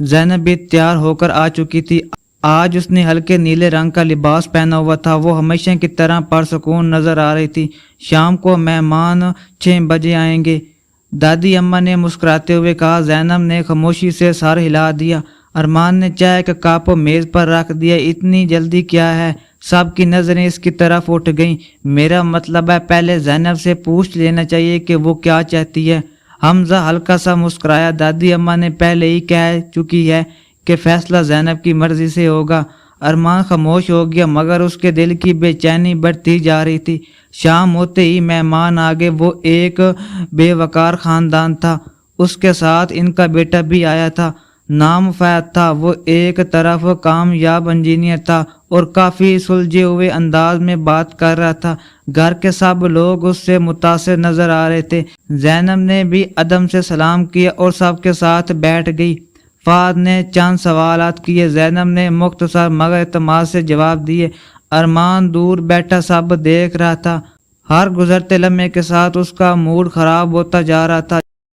زینب بھی تیار ہو کر آ چکی تھی۔ آج اس نے ہلکے نیلے رنگ کا لباس پہنا ہوا تھا۔ وہ ہمیشہ کی طرح پرسکون نظر آ رہی تھی۔ شام کو مہمان 6 بجے آئیں گے، دادی اماں نے مسکراتے ہوئے کہا۔ زینب نے خاموشی سے سر ہلا دیا۔ ارمان نے چائے کا کپ میز پر رکھ دیا۔ اتنی جلدی کیا ہے؟ سب کی نظریں اس کی طرف اٹھ گئیں۔ میرا مطلب ہے پہلے زینب سے پوچھ لینا چاہیے کہ وہ کیا چاہتی ہے۔ حمزہ ہلکا سا مسکرایا۔ دادی اماں نے پہلے ہی کہہ چکی ہے کہ فیصلہ زینب کی مرضی سے ہوگا۔ ارمان خاموش ہو گیا، مگر اس کے دل کی بے چینی بڑھتی جا رہی تھی۔ شام ہوتے ہی مہمان آگے۔ وہ ایک بے وقار خاندان تھا، اس کے ساتھ ان کا بیٹا بھی آیا تھا۔ نام فہد تھا۔ وہ ایک طرف کامیاب انجینئر تھا اور کافی سلجھے ہوئے انداز میں بات کر رہا تھا۔ گھر کے سب لوگ اس سے متاثر نظر آ رہے تھے۔ زینب نے بھی ادب سے سلام کیا اور سب کے ساتھ بیٹھ گئی۔ فہد نے چند سوالات کیے۔ زینب نے مختصر مگر اعتماد سے جواب دیے۔ ارمان دور بیٹھا سب دیکھ رہا تھا۔ ہر گزرتے لمحے کے ساتھ اس کا موڈ خراب ہوتا جا رہا تھا۔